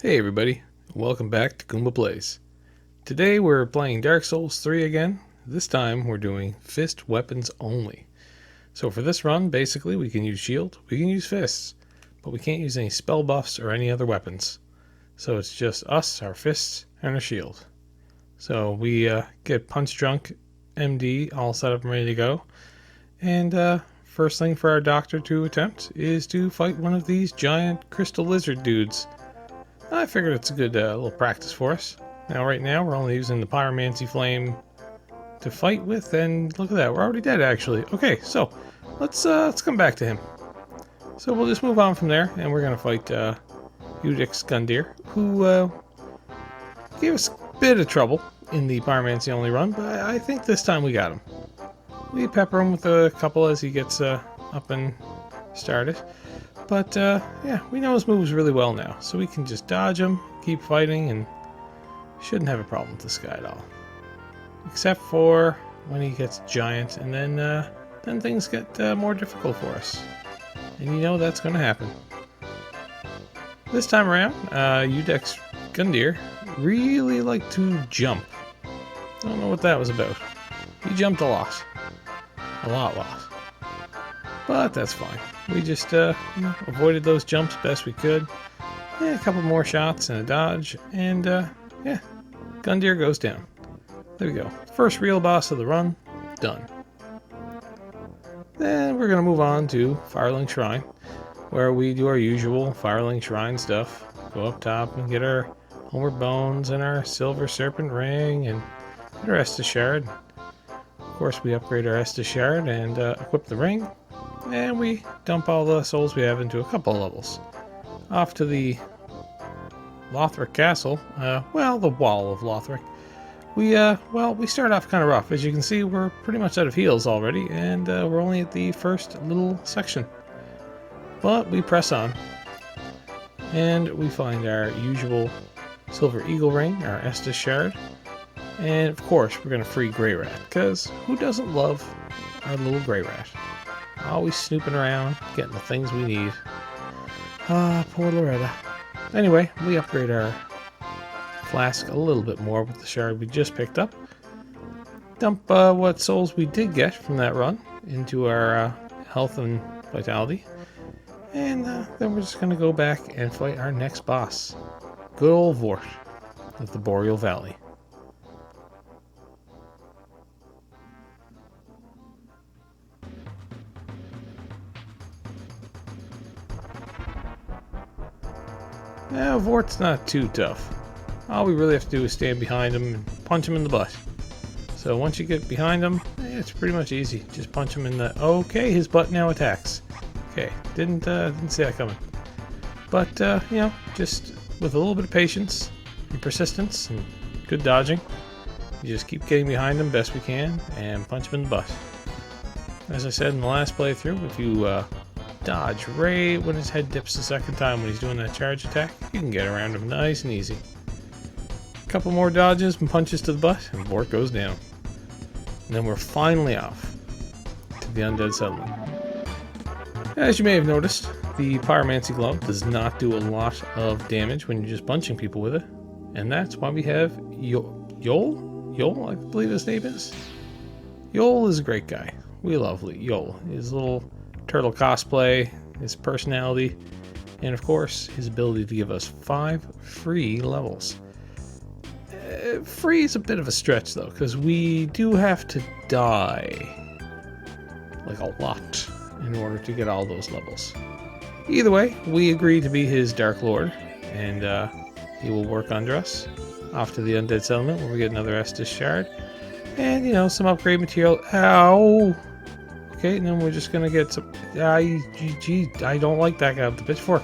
Hey everybody, welcome back to Goomba Plays. Today we're playing Dark Souls 3 again. This time we're doing fist weapons only. So for this run, basically we can use shield, we can use fists, but we can't use any spell buffs or any other weapons. So it's just us, our fists, and our shield. So we get Punch Drunk MD all set up and ready to go. And first thing for our doctor to attempt is to fight one of these giant crystal lizard dudes. I figured it's a good little practice for us. Now, right now, we're only using the Pyromancy Flame to fight with, and look at that, we're already dead, actually. Okay, so let's come back to him. So we'll just move on from there, and we're gonna fight Udix Gundyr, who gave us a bit of trouble in the Pyromancy only run, but I think this time we got him. We pepper him with a couple as he gets up and started. But, yeah, we know his moves really well now, so we can just dodge him, keep fighting, and shouldn't have a problem with this guy at all. Except for when he gets giant, and then things get more difficult for us. And you know that's going to happen. This time around, Udix Gundyr really liked to jump. I don't know what that was about. He jumped a lot. A lot. But that's fine. We just avoided those jumps best we could. Yeah, a couple more shots and a dodge, and yeah, Gundyr goes down. There we go. First real boss of the run, done. Then we're going to move on to Firelink Shrine, where we do our usual Firelink Shrine stuff. Go up top and get our Homeward Bones and our Silver Serpent Ring and get our Estus Shard. Of course, we upgrade our Estus Shard and equip the ring. And we dump all the souls we have into a couple of levels. Off to the Lothric Castle. Well, the Wall of Lothric. We start off kind of rough. As you can see, we're pretty much out of heals already, and we're only at the first little section. But we press on. And we find our usual Silver Eagle Ring, our Estus Shard. And, of course, we're going to free Greirat, because who doesn't love our little Greirat? Always snooping around, getting the things we need. Ah, poor Loretta. Anyway, we upgrade our flask a little bit more with the shard we just picked up. Dump what souls we did get from that run into our health and vitality. And then we're just going to go back and fight our next boss. Good old Vort of the Boreal Valley. Now, Vort's not too tough. All we really have to do is stand behind him and punch him in the butt. So once you get behind him, it's pretty much easy. Just punch him in the... Okay, his butt now attacks. Okay, didn't see that coming. But, just with a little bit of patience and persistence and good dodging, you just keep getting behind him best we can and punch him in the butt. As I said in the last playthrough, if you dodge right when his head dips the second time when he's doing that charge attack, you can get around him nice and easy. A couple more dodges and punches to the butt, and Vort goes down. And then we're finally off to the Undead Settlement. As you may have noticed, the Pyromancy Glove does not do a lot of damage when you're just punching people with it. And that's why we have Yoel? Yoel, I believe his name is. Yoel is a great guy. We love Yoel. His little turtle cosplay, his personality, and of course his ability to give us 5 free levels. Free is a bit of a stretch though, because we do have to die like a lot in order to get all those levels. Either way, we agree to be his Dark Lord, and he will work under us. Off to the Undead Settlement where we get another Estus Shard and some upgrade material. Ow! Okay, and then we're just gonna get some... I don't like that guy with the pitchfork.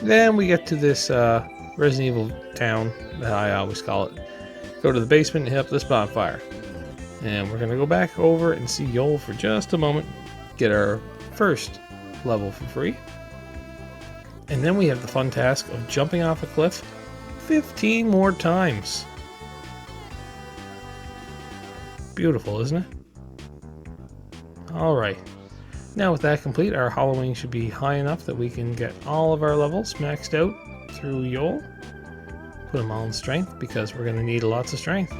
Then we get to this Resident Evil town, I always call it. Go to the basement and hit up this bonfire. And we're gonna go back over and see Yoel for just a moment. Get our first level for free. And then we have the fun task of jumping off a cliff 15 more times. Beautiful, isn't it? Alright, now with that complete, our Halloween should be high enough that we can get all of our levels maxed out through Yol. Put them all in strength because we're going to need lots of strength.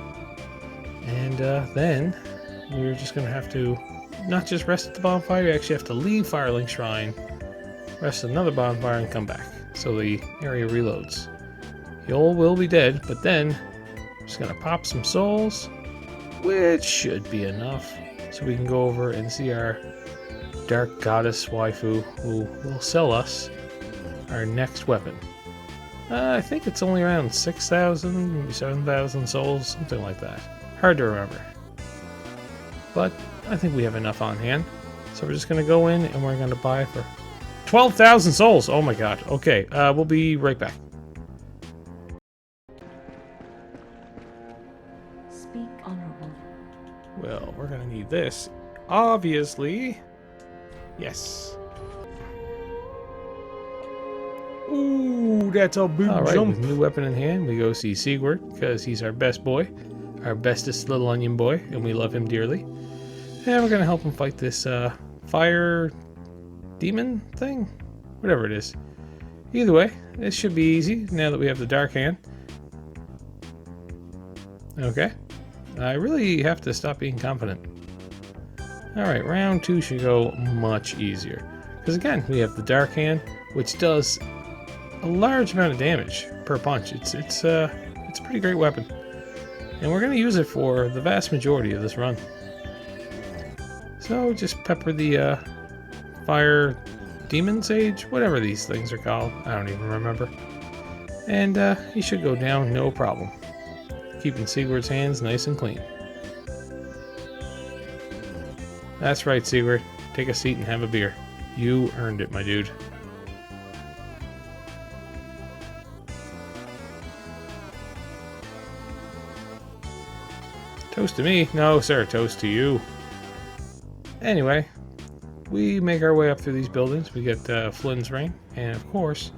And then we're just going to have to not just rest at the bonfire, you actually have to leave Firelink Shrine, rest at another bonfire, and come back. So the area reloads. Yol will be dead, but then we're just going to pop some souls, which should be enough. So we can go over and see our Dark Goddess waifu, who will sell us our next weapon. I think it's only around 6,000, maybe 7,000 souls, something like that. Hard to remember. But I think we have enough on hand. So we're just going to go in and we're going to buy for 12,000 souls! Oh my god. Okay, we'll be right back. Speak honorable. Well, we're going to need this. Obviously. Yes. Ooh, that's a big Alright, jump. with new weapon in hand, we go see Sigurd, because he's our best boy. Our bestest little onion boy, and we love him dearly. And we're going to help him fight this fire demon thing? Whatever it is. Either way, this should be easy now that we have the Dark Hand. Okay. I really have to stop being confident. Alright, round 2 should go much easier. Because again, we have the Dark Hand, which does a large amount of damage per punch. It's a pretty great weapon. And we're going to use it for the vast majority of this run. So just pepper the fire demon sage, whatever these things are called. I don't even remember. And he should go down no problem. Keeping Sigurd's hands nice and clean. That's right, Sigurd. Take a seat and have a beer. You earned it, my dude. Toast to me? No, sir. Toast to you. Anyway, we make our way up through these buildings. We get Flynn's Ring, and of course,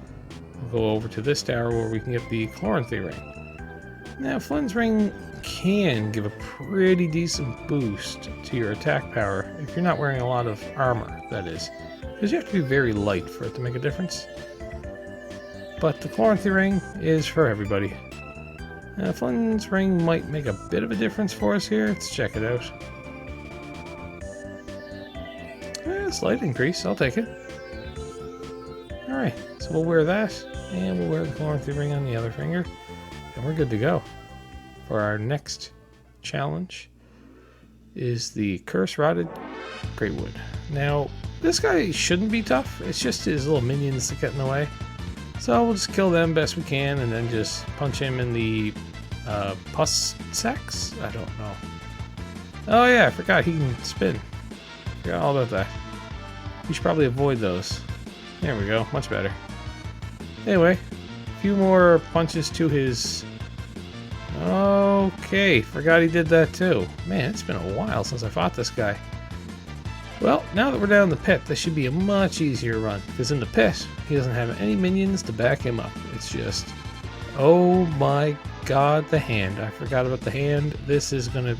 we'll go over to this tower where we can get the Chloranthy Ring. Now, Flynn's Ring can give a pretty decent boost to your attack power if you're not wearing a lot of armor, that is. Because you have to be very light for it to make a difference. But the Chloranthy Ring is for everybody. Flynn's Ring might make a bit of a difference for us here. Let's check it out. Slight increase, I'll take it. Alright, so we'll wear that, and we'll wear the Chloranthy Ring on the other finger, and we're good to go. For our next challenge is the Curse Rotted Greatwood. Now, this guy shouldn't be tough, it's just his little minions that get in the way. So we'll just kill them best we can, and then just punch him in the pus sacks? I don't know. Oh yeah, I forgot he can spin. Forgot all about that. We should probably avoid those. There we go, much better. Anyway, a few more punches to his... Okay, forgot he did that too. Man, it's been a while since I fought this guy. Well, now that we're down in the pit, this should be a much easier run. Because in the pit, he doesn't have any minions to back him up. It's just... Oh my god, the hand. I forgot about the hand. This is gonna...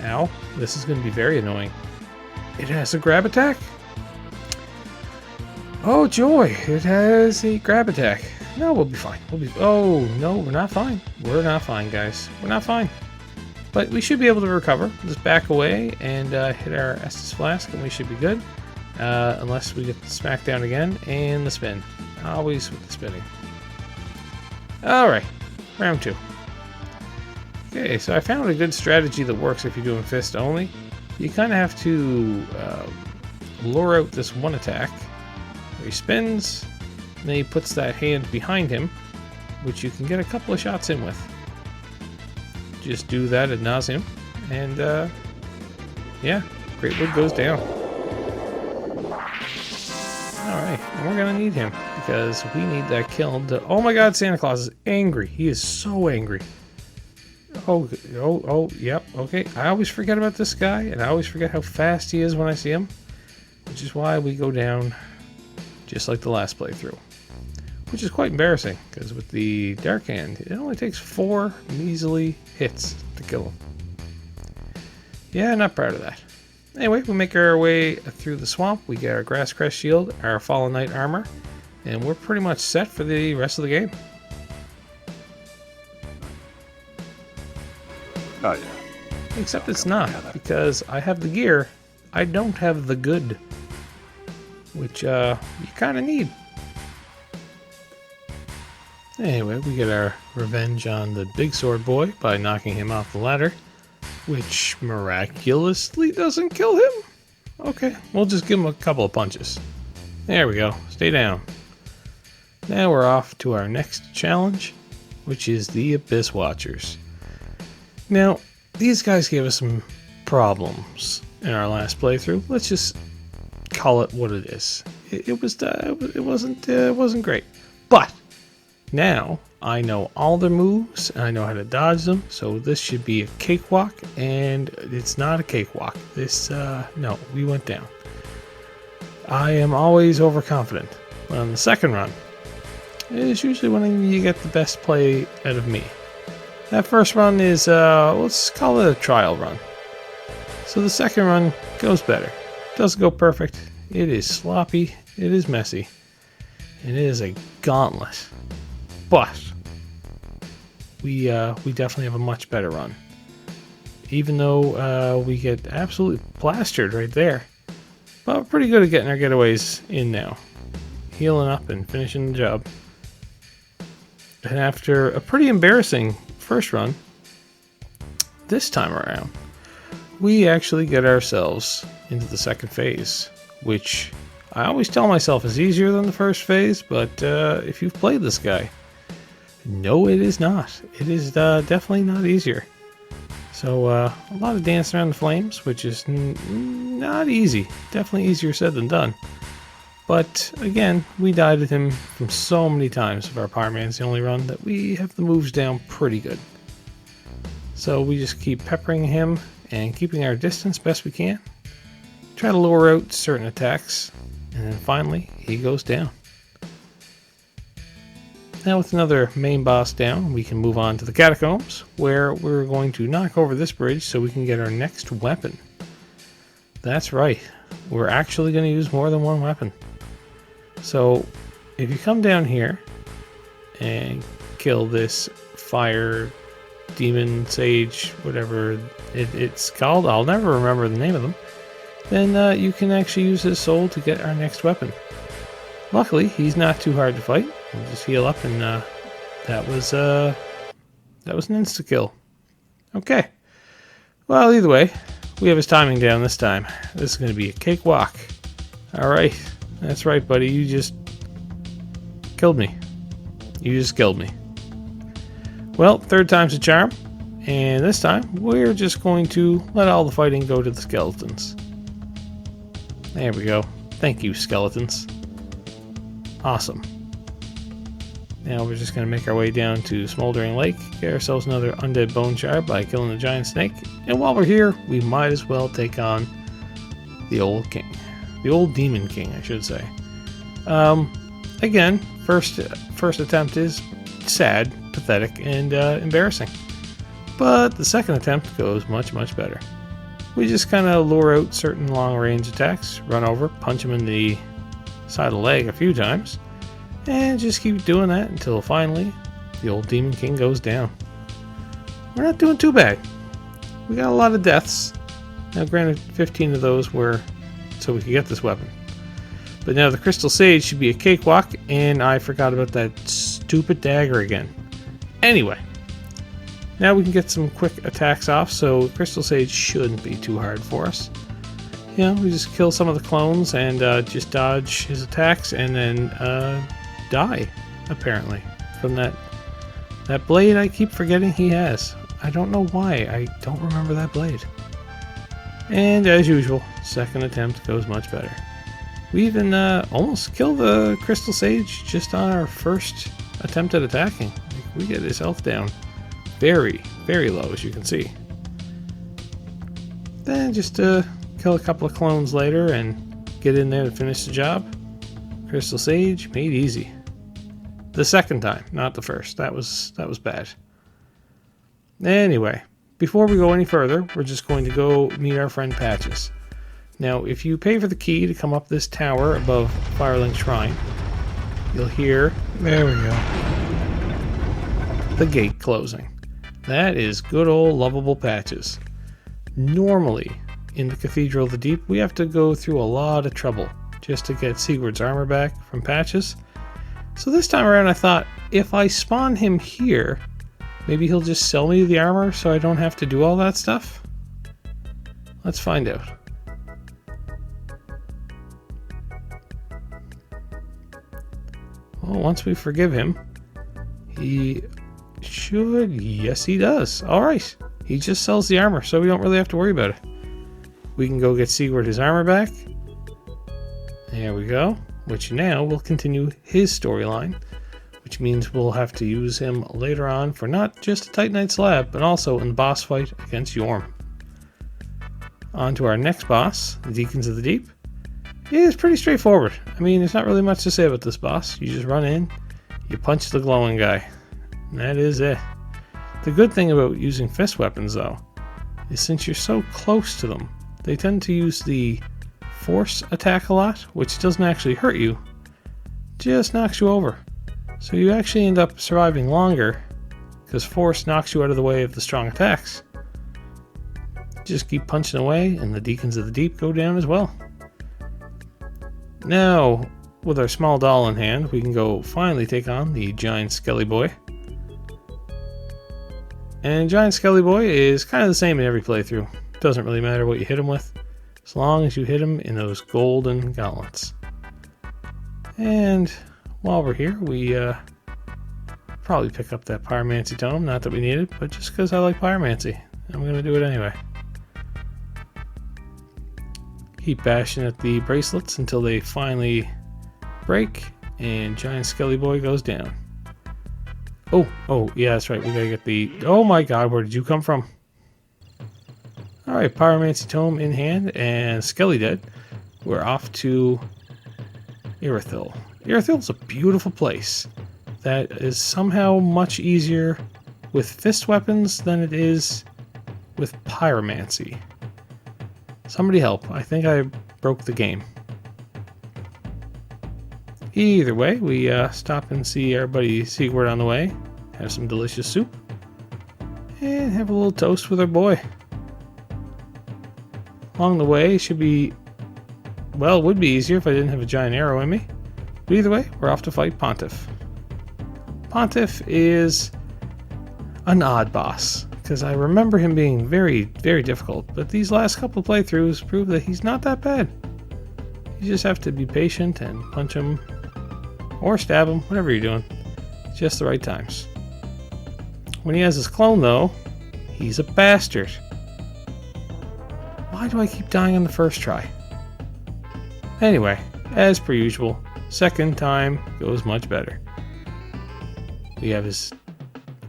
Ow. This is gonna be very annoying. It has a grab attack? Oh joy, it has a grab attack. No, we'll be fine. Oh, no, we're not fine. We're not fine, guys. We're not fine. But we should be able to recover. Just back away and hit our Estus Flask, and we should be good. Unless we get smacked down again, and the spin. Always with the spinning. Alright, round 2. Okay, so I found a good strategy that works if you're doing fist only. You kind of have to lure out this one attack. Where he spins, and then he puts that hand behind him, which you can get a couple of shots in with. Just do that ad nauseum, and yeah, Greatwood goes down. Alright, and we're gonna need him, because we need that kill to... Oh my god, Santa Claus is angry. He is so angry. Oh, yep, okay. I always forget about this guy, and I always forget how fast he is when I see him. Which is why we go down just like the last playthrough. Which is quite embarrassing, because with the Dark Hand, it only takes 4 measly hits to kill him. Yeah, not proud of that. Anyway, we make our way through the swamp. We get our Grass Crest Shield, our Fallen Knight armor, and we're pretty much set for the rest of the game. Oh, yeah. Except it's not, because I have the gear, I don't have the good, which you kind of need. Anyway, we get our revenge on the big sword boy by knocking him off the ladder, which miraculously doesn't kill him. Okay, we'll just give him a couple of punches. There we go, stay down. Now we're off to our next challenge, which is the Abyss Watchers. Now, these guys gave us some problems in our last playthrough. Let's just call it what it is. It wasn't great, but now I know all their moves and I know how to dodge them. So this should be a cakewalk, and it's not a cakewalk. No, we went down. I am always overconfident, but on the second run, it's usually when you get the best play out of me. That first run is, let's call it a trial run. So the second run goes better. Doesn't go perfect. It is sloppy. It is messy. And it is a gauntlet. But we definitely have a much better run. Even though we get absolutely plastered right there. But we're pretty good at getting our getaways in now. Healing up and finishing the job. And after a pretty embarrassing first run, this time around, we actually get ourselves into the second phase, which I always tell myself is easier than the first phase, but if you've played this guy, no, it is not. It is definitely not easier. So a lot of dancing around the flames, which is not easy. Definitely easier said than done. But again, we died at him from so many times of our Power Man's the only run that we have the moves down pretty good. So we just keep peppering him and keeping our distance best we can. Try to lure out certain attacks, and then finally he goes down. Now with another main boss down, we can move on to the catacombs, where we're going to knock over this bridge so we can get our next weapon. That's right, we're actually going to use more than one weapon. So if you come down here and kill this fire demon sage, whatever it's called, I'll never remember the name of them, then you can actually use his soul to get our next weapon. Luckily, he's not too hard to fight. We'll just heal up, and that was an insta-kill. Okay. Well, either way, we have his timing down this time. This is going to be a cakewalk. Alright. That's right, buddy. You just killed me. You just killed me. Well, third time's a charm. And this time, we're just going to let all the fighting go to the skeletons. There we go. Thank you, skeletons. Awesome. Now we're just going to make our way down to Smoldering Lake, get ourselves another undead bone shard by killing the giant snake, and while we're here, we might as well take on the old king. The old demon king, I should say. Again, first attempt is sad, pathetic, and embarrassing. But the second attempt goes much, much better. We just kind of lure out certain long-range attacks, run over, punch him in the side of the leg a few times, and just keep doing that until finally the old Demon King goes down. We're not doing too bad. We got a lot of deaths. Now granted, 15 of those were so we could get this weapon. But now the Crystal Sage should be a cakewalk, and I forgot about that stupid dagger again. Anyway, now we can get some quick attacks off, so Crystal Sage shouldn't be too hard for us. You know, we just kill some of the clones and just dodge his attacks, and then die, apparently, from that blade I keep forgetting he has. I don't know why, I don't remember that blade. And as usual, second attempt goes much better. We even almost kill the Crystal Sage just on our first attempt at attacking. We get his health down very, very low, as you can see. Then just kill a couple of clones later and get in there to finish the job. Crystal Sage made easy. The second time, not the first. That was bad. Anyway, before we go any further, we're just going to go meet our friend Patches. Now, if you pay for the key to come up this tower above Firelink Shrine, you'll hear, There we go. the gate closing. That is good old lovable Patches. Normally, in the Cathedral of the Deep, we have to go through a lot of trouble just to get Sigurd's armor back from Patches. So this time around I thought, if I spawn him here, maybe he'll just sell me the armor so I don't have to do all that stuff? Let's find out. Well, once we forgive him, he should... Yes, he does. Alright. He just sells the armor, so we don't really have to worry about it. We can go get Sigurd his armor back. There we go. Which now will continue his storyline, which means we'll have to use him later on for not just a Titanite slab, but also in the boss fight against Yorm. On to our next boss, the Deacons of the Deep. It is pretty straightforward. I mean, there's not really much to say about this boss. You just run in, you punch the glowing guy, and that is it. The good thing about using fist weapons, though, is since you're so close to them, they tend to use the force attack a lot, which doesn't actually hurt you, just knocks you over. So you actually end up surviving longer, because force knocks you out of the way of the strong attacks. Just keep punching away, and the Deacons of the Deep go down as well. Now, with our small doll in hand, we can go finally take on the Giant Skelly Boy. And Giant Skelly Boy is kind of the same in every playthrough. Doesn't really matter what you hit him with, as long as you hit him in those golden gauntlets. And while we're here, we probably pick up that Pyromancy Tome. Not that we need it, but just because I like Pyromancy, I'm going to do it anyway. Keep bashing at the bracelets until they finally break, and Giant Skelly Boy goes down. Oh, yeah, that's right. We gotta get the... Oh my god, where did you come from? Alright, Pyromancy Tome in hand, and Skelly dead. We're off to Irithyll. Irithyl's a beautiful place that is somehow much easier with fist weapons than it is with pyromancy. Somebody help. I think I broke the game. Either way, we stop and see our buddy Sigurd on the way, have some delicious soup, and have a little toast with our boy. Along the way should be, well, it would be easier if I didn't have a giant arrow in me. But either way, we're off to fight Pontiff. Pontiff is an odd boss, because I remember him being very, very difficult, but these last couple of playthroughs prove that he's not that bad. You just have to be patient and punch him, or stab him, whatever you're doing. Just the right times. When he has his clone, though, he's a bastard. Why do I keep dying on the first try? Anyway, as per usual, second time goes much better. We have his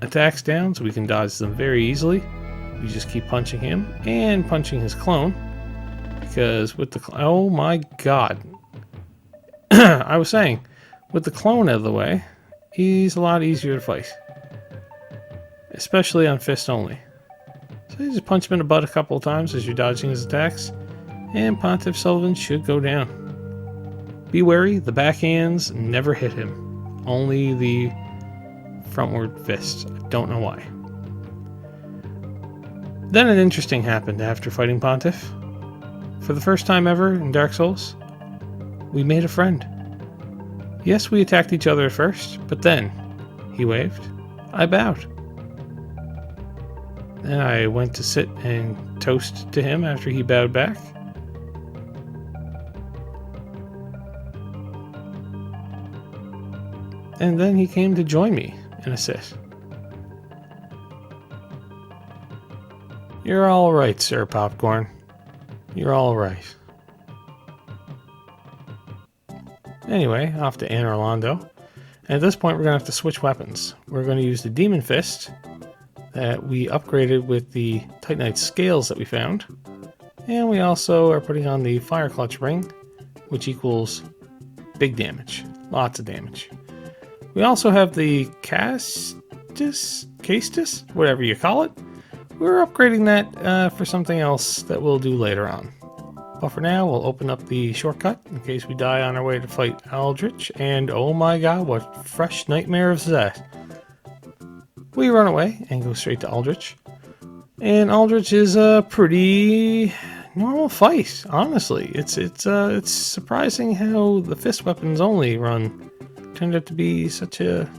attacks down, so we can dodge them very easily. We just keep punching him and punching his clone, because with the oh my god. I was saying, with the clone out of the way, he's a lot easier to fight, especially on fist only. So you just punch him in the butt a couple of times as you're dodging his attacks, and Pontiff Sulyvahn should go down. Be wary, the backhands never hit him, only the frontward fists. I don't know why. Then an interesting happened after fighting Pontiff. For the first time ever in Dark Souls, we made a friend. Yes, we attacked each other at first, but then he waved, I bowed. Then I went to sit and toast to him after he bowed back. And then he came to join me in a sit. You're all right, Sir Popcorn. You're all right. Anyway, off to Anor Londo. And at this point, we're going to have to switch weapons. We're going to use the Demon Fist that we upgraded with the Titanite scales that we found. And we also are putting on the Fire Clutch Ring, which equals big damage. Lots of damage. We also have the Castus, whatever you call it. We're upgrading that for something else that we'll do later on. But for now, we'll open up the shortcut in case we die on our way to fight Aldrich. And oh my god, what fresh nightmare is that? We run away and go straight to Aldrich. And Aldrich is a pretty normal fight, honestly. It's surprising how the fist weapons only run turned out to be such a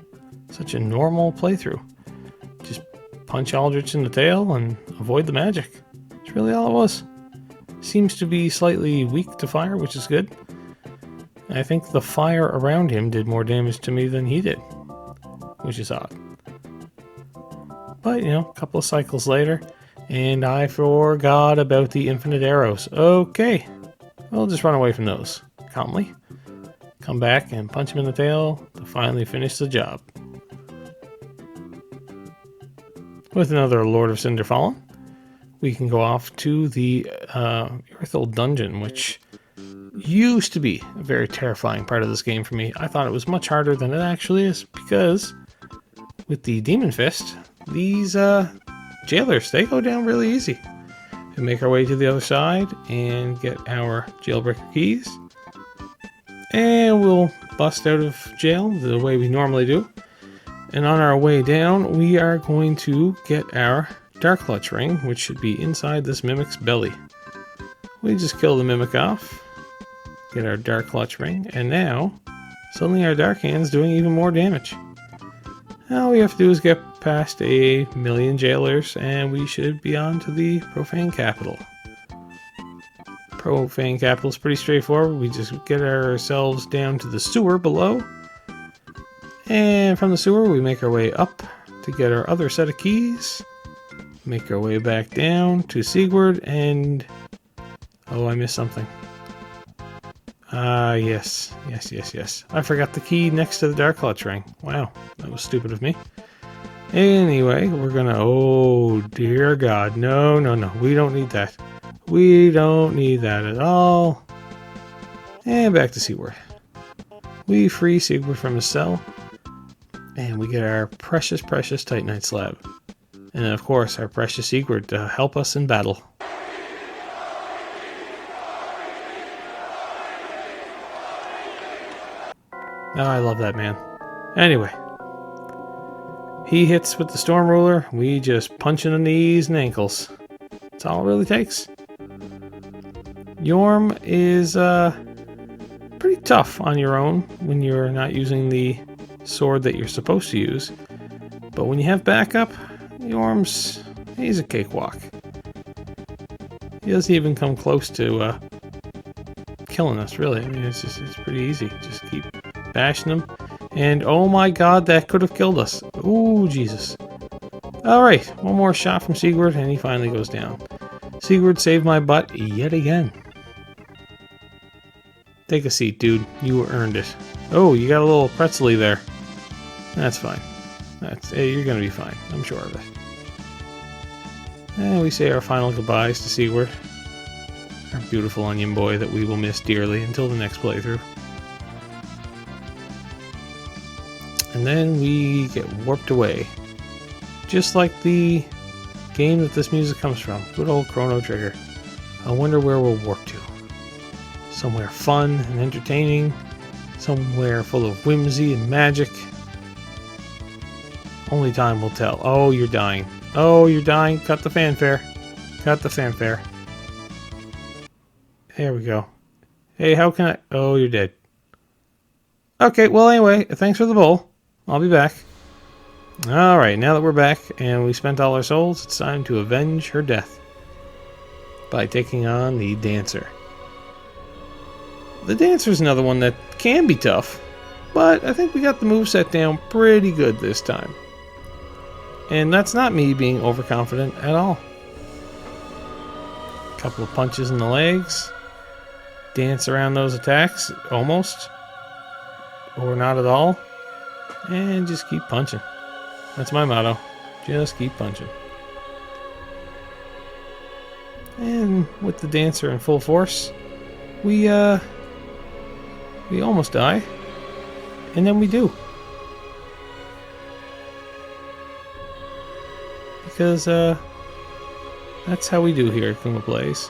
normal playthrough. Just punch Aldrich in the tail and avoid the magic. That's really all it was. Seems to be slightly weak to fire, which is good. I think the fire around him did more damage to me than he did, which is odd. But, you know, a couple of cycles later, and I forgot about the infinite arrows. Okay, we'll just run away from those calmly. Come back and punch him in the tail to finally finish the job. With another Lord of Cinderfallen, we can go off to the Earthel Dungeon, which used to be a very terrifying part of this game for me. I thought it was much harder than it actually is, because with the Demon Fist, these jailers, they go down really easy. We make our way to the other side and get our jailbreaker keys. And we'll bust out of jail the way we normally do. And on our way down, we are going to get our Dark Clutch ring, which should be inside this Mimic's belly. We just kill the Mimic off, get our Dark Clutch ring, and now, suddenly our Dark Hand's doing even more damage. All we have to do is get past 1,000,000 jailers, and we should be on to the Profane Capital. Profane Capital is pretty straightforward. We just get ourselves down to the sewer below, and from the sewer we make our way up to get our other set of keys, make our way back down to Siegward, and oh, I missed something. Yes. I forgot the key next to the Dark Clutch ring. Wow, that was stupid of me. Anyway, we're gonna, oh dear god, no, we don't need that. We don't need that at all. And back to Siegward. We free Siegward from his cell, and we get our precious Titanite slab. And of course, our precious Siegward to help us in battle. Oh, I love that man. Anyway, he hits with the Storm Ruler. We just punch in the knees and ankles. That's all it really takes. Yorm is pretty tough on your own when you're not using the sword that you're supposed to use. But when you have backup, he's a cakewalk. He doesn't even come close to killing us, really. I mean, it's pretty easy. Just keep bashing him. And oh my god, that could have killed us. Ooh, Jesus. Alright, one more shot from Siegward, and he finally goes down. Siegward saved my butt yet again. Take a seat, dude. You earned it. Oh, you got a little pretzely there. That's fine. Hey, you're gonna be fine. I'm sure of it. And we say our final goodbyes to Siegward, our beautiful onion boy that we will miss dearly until the next playthrough. And then we get warped away. Just like the game that this music comes from. Good old Chrono Trigger. I wonder where we'll warp to. Somewhere fun and entertaining. Somewhere full of whimsy and magic. Only time will tell. Oh, you're dying. Oh, you're dying. Cut the fanfare. Cut the fanfare. There we go. Hey, how can I... Oh, you're dead. Okay, well anyway, thanks for the bowl. I'll be back. Alright, now that we're back and we spent all our souls, it's time to avenge her death by taking on the Dancer. The Dancer's another one that can be tough, but I think we got the moveset down pretty good this time. And that's not me being overconfident at all. A couple of punches in the legs. Dance around those attacks, almost. Or not at all. And just keep punching. That's my motto. Just keep punching. And with the Dancer in full force, we almost die. And then we do. Because that's how we do here at Kuma Plays.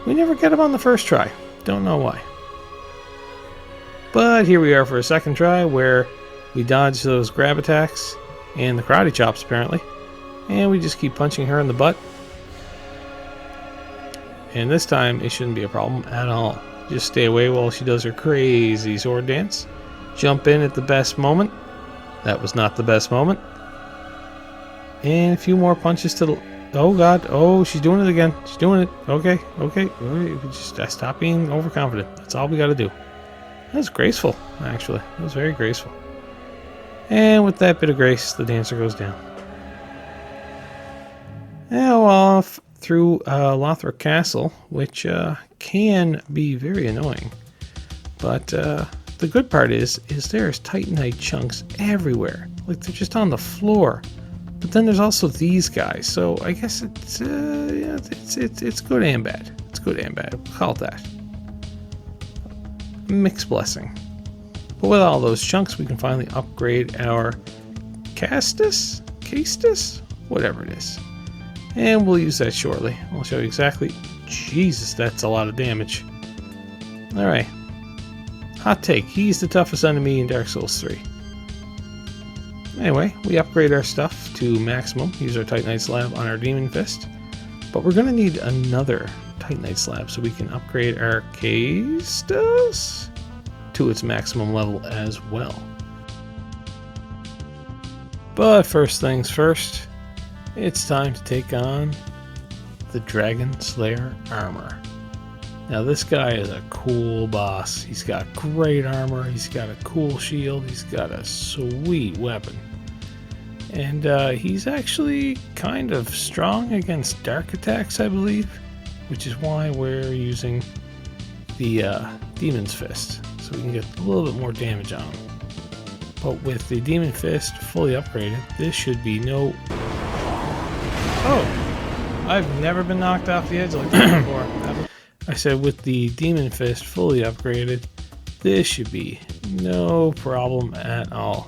We never get him on the first try. Don't know why. But here we are for a second try where we dodge those grab attacks and the karate chops apparently. And we just keep punching her in the butt. And this time it shouldn't be a problem at all. Just stay away while she does her crazy sword dance. Jump in at the best moment. That was not the best moment. And a few more punches to the... Oh god, oh, she's doing it again. She's doing it. Okay, okay. Just stop being overconfident. That's all we gotta do. That was graceful, actually. That was very graceful. And with that bit of grace, the dancer goes down. Now off through Lothric Castle, which can be very annoying. But the good part is there's Titanite chunks everywhere. Like they're just on the floor. But then there's also these guys. So I guess it's good and bad. It's good and bad. We'll call it that. Mixed blessing. But with all those chunks, we can finally upgrade our Castus? Whatever it is. And we'll use that shortly. I'll show you exactly. Jesus, that's a lot of damage. Alright. Hot take. He's the toughest enemy in Dark Souls 3. Anyway, we upgrade our stuff to maximum. Use our Titanite slab on our Demon Fist. But we're going to need another Titanite slab so we can upgrade our Castus to its maximum level as well. But first things first, it's time to take on the Dragon Slayer armor. Now this guy is a cool boss. He's got great armor, he's got a cool shield, he's got a sweet weapon. And he's actually kind of strong against dark attacks, I believe, which is why we're using the Demon's Fist, so we can get a little bit more damage on him. But with the Demon Fist fully upgraded, this should be no... Oh! I've never been knocked off the edge like that before. I said with the Demon Fist fully upgraded, this should be no problem at all.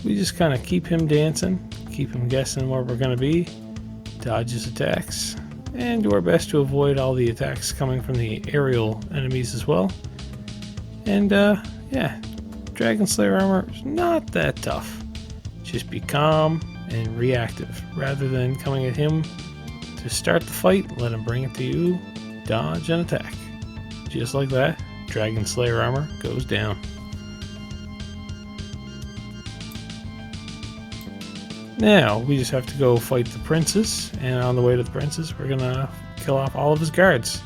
We just kind of keep him dancing, keep him guessing where we're going to be, dodge his attacks, and do our best to avoid all the attacks coming from the aerial enemies as well. And yeah, Dragon Slayer armor is not that tough. Just be calm and reactive rather than coming at him to start the fight. Let him bring it to you, dodge and attack. Just like that, Dragon Slayer armor goes down. Now we just have to go fight the princes, and on the way to the princes we're gonna kill off all of his guards.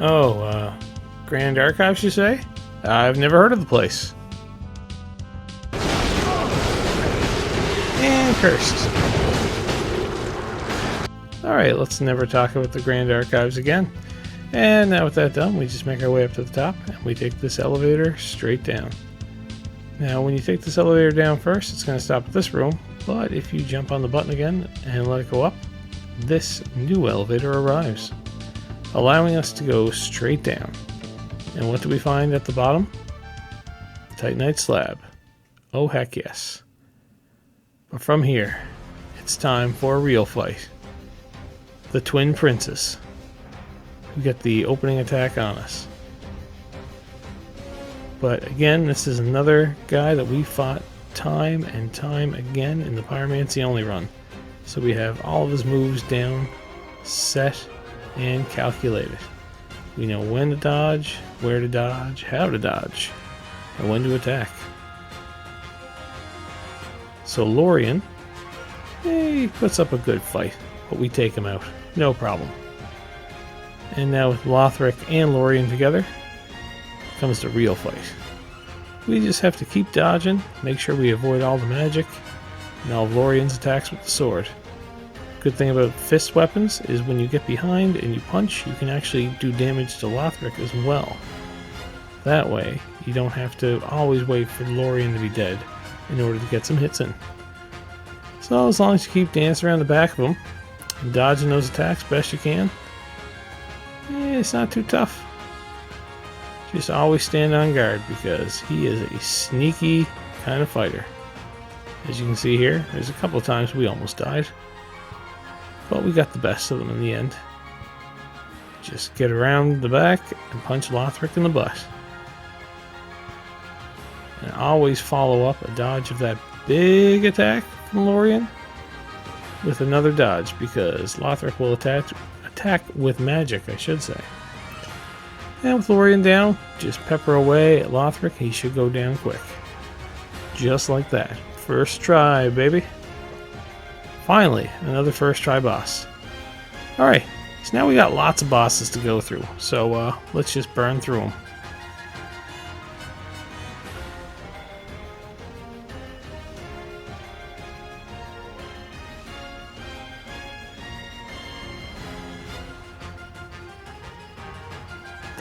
Oh, Grand Archives, you say? I've never heard of the place. And cursed. Alright, let's never talk about the Grand Archives again. And now with that done, we just make our way up to the top, and we take this elevator straight down. Now when you take this elevator down first, it's going to stop at this room, but if you jump on the button again and let it go up, this new elevator arrives, allowing us to go straight down. And what do we find at the bottom? Titanite slab. Oh heck yes. But from here, it's time for a real fight. The Twin Princes, who get the opening attack on us. But again, this is another guy that we fought time and time again in the Pyromancy only run. So we have all of his moves down, set, and calculated. We know when to dodge, where to dodge, how to dodge, and when to attack. So Lorien, he puts up a good fight, but we take him out, no problem. And now with Lothric and Lorien together, comes the real fight. We just have to keep dodging, make sure we avoid all the magic, and all of Lorien's attacks with the sword. Good thing about fist weapons is when you get behind and you punch, you can actually do damage to Lothric as well. That way, you don't have to always wait for Lorien to be dead in order to get some hits in. So as long as you keep dancing around the back of him, and dodging those attacks best you can, it's not too tough. Just always stand on guard because he is a sneaky kind of fighter. As you can see here, there's a couple of times we almost died. but we got the best of them in the end. Just get around the back and punch Lothric in the butt. And always follow up a dodge of that big attack from Lorien with another dodge, because Lothric will attack with magic, I should say. And with Lorien down, just pepper away at Lothric. He should go down quick. Just like that. First try, baby. Finally, another first try boss. Alright, so now we got lots of bosses to go through. So let's just burn through them.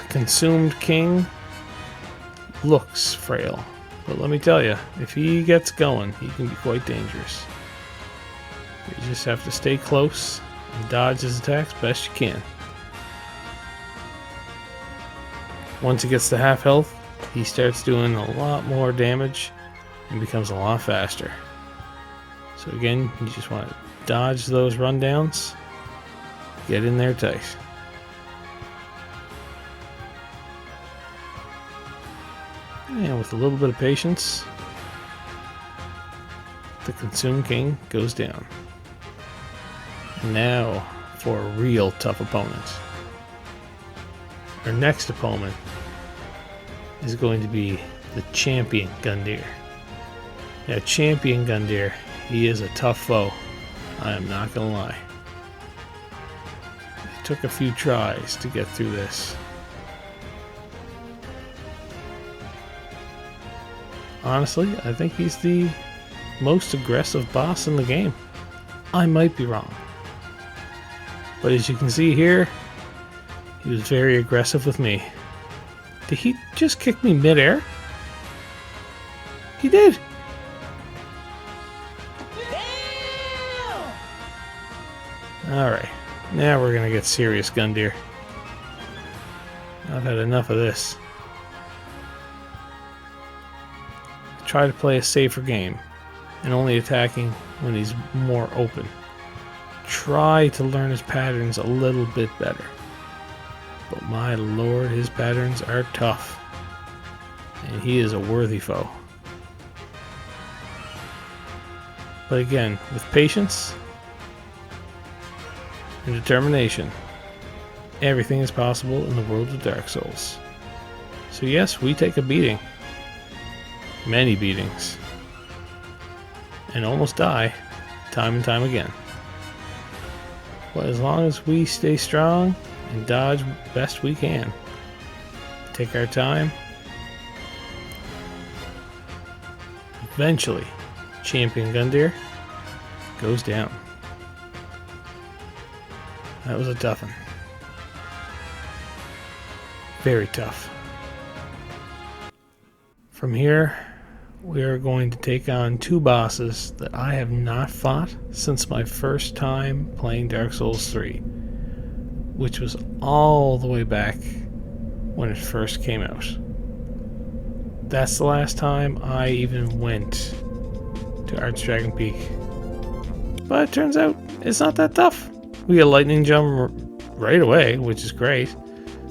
Consumed King looks frail, but let me tell you, if he gets going, he can be quite dangerous. You just have to stay close and dodge his attacks best you can. Once he gets to half health, he starts doing a lot more damage and becomes a lot faster. So again, you just want to dodge those rundowns, get in there tight. And with a little bit of patience, the Consumed King goes down. And now for a real tough opponent. Our next opponent is going to be the Champion Gundyr. Now, Champion Gundyr, he is a tough foe. I am not gonna lie. It took a few tries to get through this. Honestly, I think he's the most aggressive boss in the game. I might be wrong. But as you can see here, he was very aggressive with me. Did he just kick me midair? He did! Alright, now we're gonna get serious, Gundyr. I've had enough of this. Try to play a safer game and only attacking when he's more open. Try to learn his patterns a little bit better. But my lord, his patterns are tough. And he is a worthy foe. But again, with patience and determination, everything is possible in the world of Dark Souls. So yes, we take a beating. Many beatings. And almost die time and time again. But as long as we stay strong and dodge best we can, take our time, eventually Champion Gundyr goes down. That was a tough one. Very tough. From here, we are going to take on two bosses that I have not fought since my first time playing Dark Souls 3, which was all the way back when it first came out. That's the last time I even went to Archdragon Peak. But it turns out it's not that tough. We get Lightning Jump right away, which is great.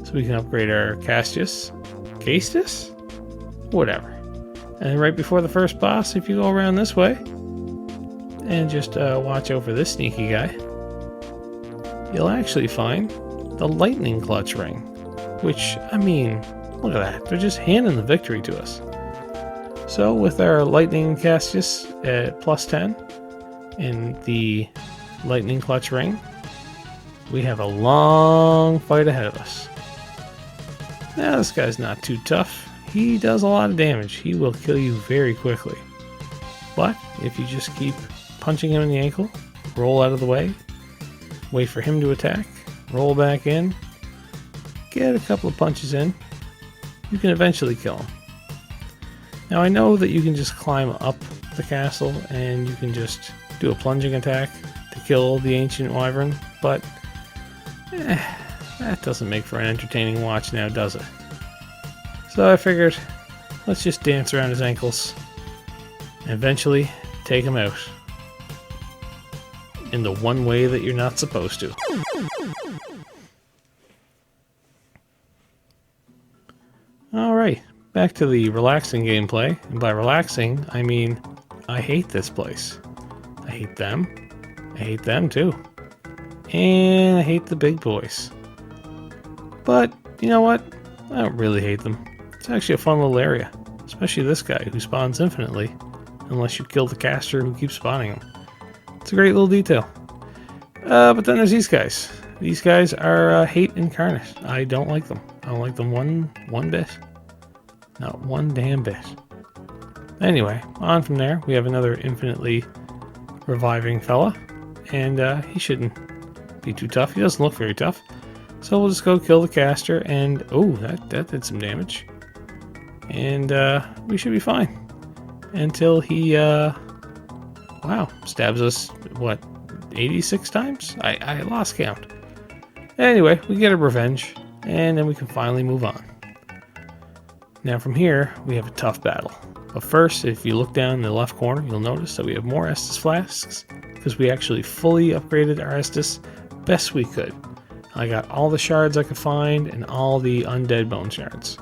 So we can upgrade our Castus? Whatever. And right before the first boss, if you go around this way and just watch out for this sneaky guy, you'll actually find the Lightning Clutch Ring. Which, I mean, look at that. They're just handing the victory to us. So with our Lightning Castus at plus 10 and the Lightning Clutch Ring, we have a long fight ahead of us. Now this guy's not too tough. He does a lot of damage. He will kill you very quickly. But if you just keep punching him in the ankle, roll out of the way, wait for him to attack, roll back in, get a couple of punches in, you can eventually kill him. Now I know that you can just climb up the castle and you can just do a plunging attack to kill the Ancient Wyvern, but that doesn't make for an entertaining watch now, does it? So I figured, let's just dance around his ankles and eventually take him out. in the one way that you're not supposed to. Alright, back to the relaxing gameplay. And by relaxing, I mean I hate this place. I hate them. I hate them too. And I hate the big boys. But, you know what? I don't really hate them. It's actually a fun little area. Especially this guy who spawns infinitely. Unless you kill the caster who keeps spawning him. It's a great little detail. But then there's these guys. These guys are hate incarnate. I don't like them. I don't like them one bit. Not one damn bit. Anyway, on from there, we have another infinitely reviving fella. And he shouldn't be too tough. He doesn't look very tough. So we'll just go kill the caster and... oh, that did some damage. And we should be fine. Until he, wow, stabs us, what, 86 times? I lost count. Anyway, we get a revenge, and then we can finally move on. Now from here, we have a tough battle. But first, if you look down in the left corner, you'll notice that we have more Estus flasks, because we actually fully upgraded our Estus best we could. I got all the shards I could find, and all the undead bone shards.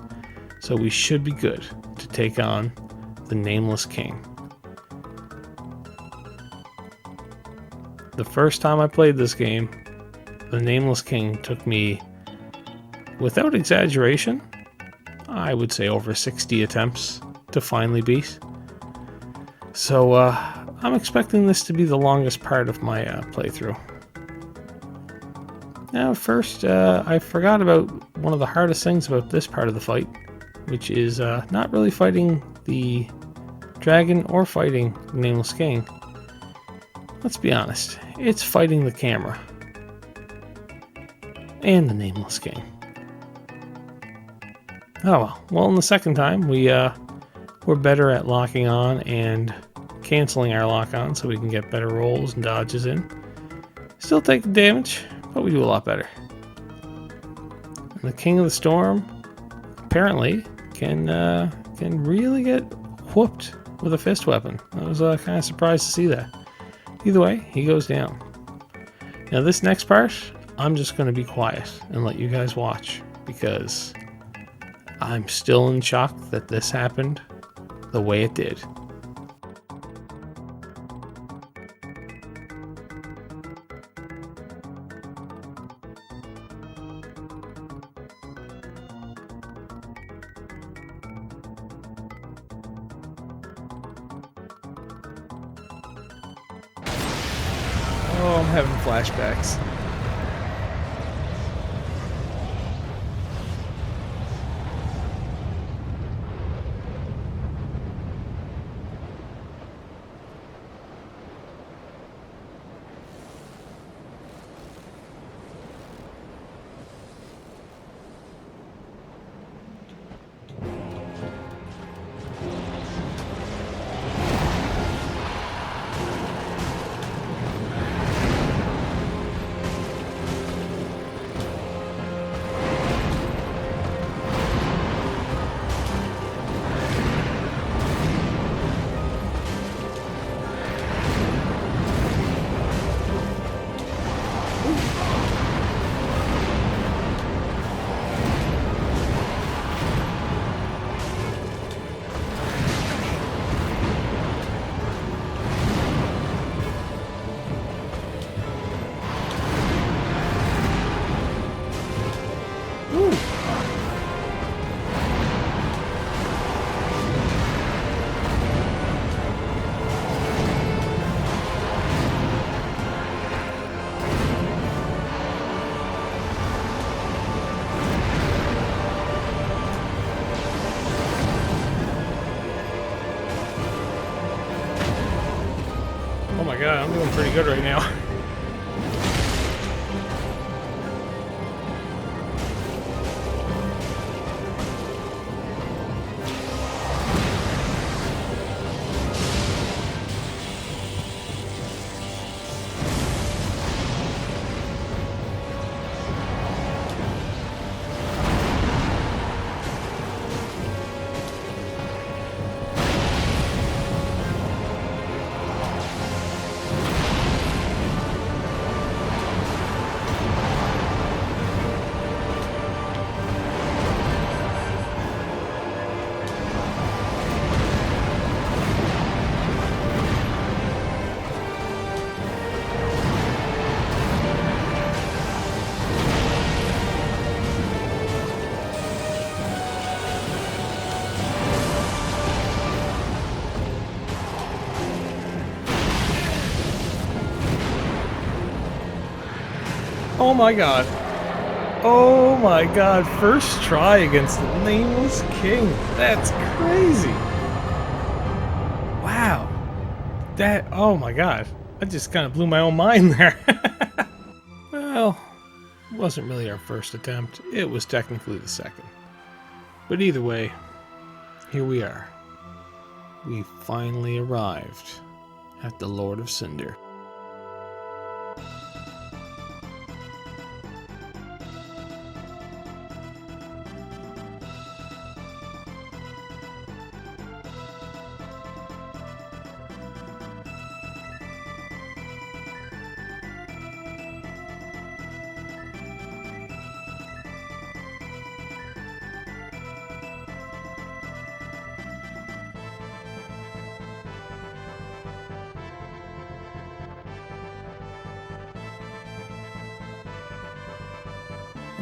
So we should be good to take on the Nameless King. The first time I played this game, the Nameless King took me, without exaggeration, I would say over 60 attempts to finally beat. So I'm expecting this to be the longest part of my playthrough. Now first, I forgot about one of the hardest things about this part of the fight, which is not really fighting the dragon or fighting the Nameless King. Let's be honest, it's fighting the camera and the Nameless King. Oh well, in the second time we're better at locking on and canceling our lock on so we can get better rolls and dodges in. Still take the damage, but we do a lot better. And the King of the Storm apparently can really get whooped with a fist weapon. I was kind of surprised to see that. Either way, he goes down. Now this next part, I'm just going to be quiet and let you guys watch because I'm still in shock that this happened the way it did. Oh, I'm having flashbacks. Oh my god, I'm doing pretty good right now. Oh my god. Oh my god. First try against the Nameless King. That's crazy. Wow. That, oh my god. I just kind of blew my own mind there. Well, it wasn't really our first attempt. It was technically the second. But either way, here we are. We finally arrived at the Lord of Cinder.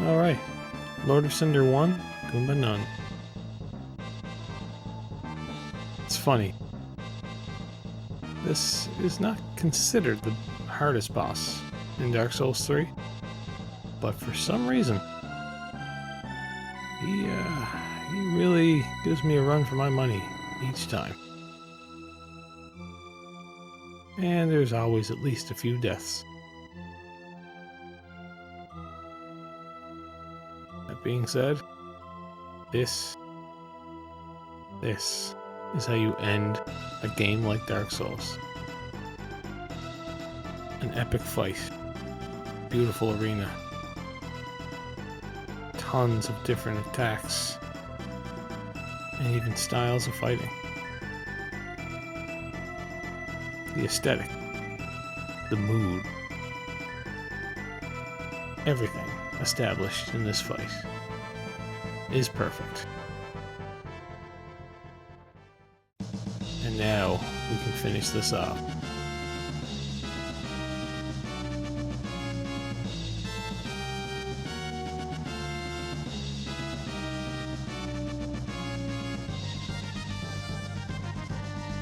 Alright, Lord of Cinder 1, Goomba none. It's funny. This is not considered the hardest boss in Dark Souls 3, but for some reason, he really gives me a run for my money each time. And there's always at least a few deaths. That being said, this is how you end a game like Dark Souls. An epic fight. Beautiful arena. Tons of different attacks. And even styles of fighting. The aesthetic. The mood. Everything established in this fight is perfect. And now we can finish this off.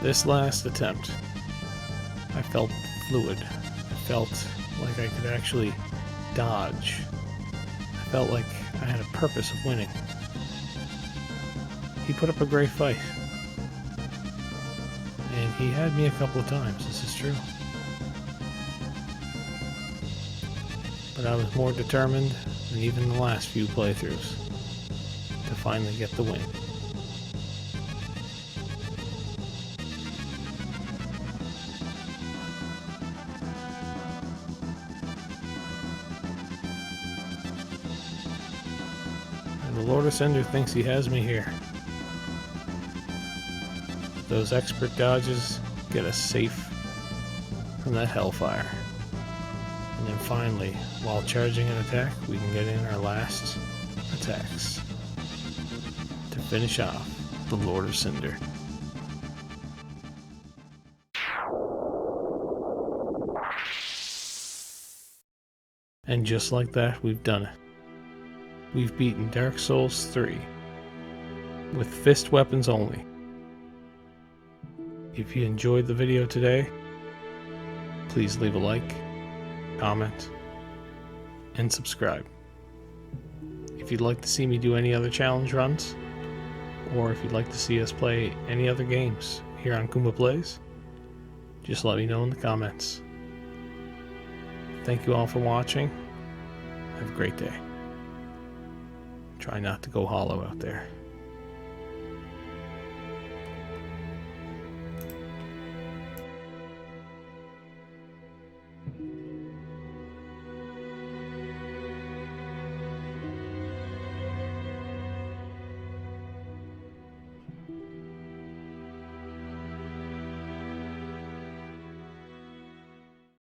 This last attempt, I felt fluid. I felt like I could actually dodge. I felt like I had a purpose of winning. He put up a great fight. And he had me a couple of times, this is true. But I was more determined than even the last few playthroughs to finally get the win. The Lord of Cinder thinks he has me here. Those expert dodges get us safe from that hellfire. And then finally, while charging an attack, we can get in our last attacks to finish off the Lord of Cinder. And just like that, we've done it. We've beaten Dark Souls 3 with fist weapons only. If you enjoyed the video today, please leave a like, comment, and subscribe. If you'd like to see me do any other challenge runs, or if you'd like to see us play any other games here on Goomba Plays, just let me know in the comments. Thank you all for watching. Have a great day. Try not to go hollow out there.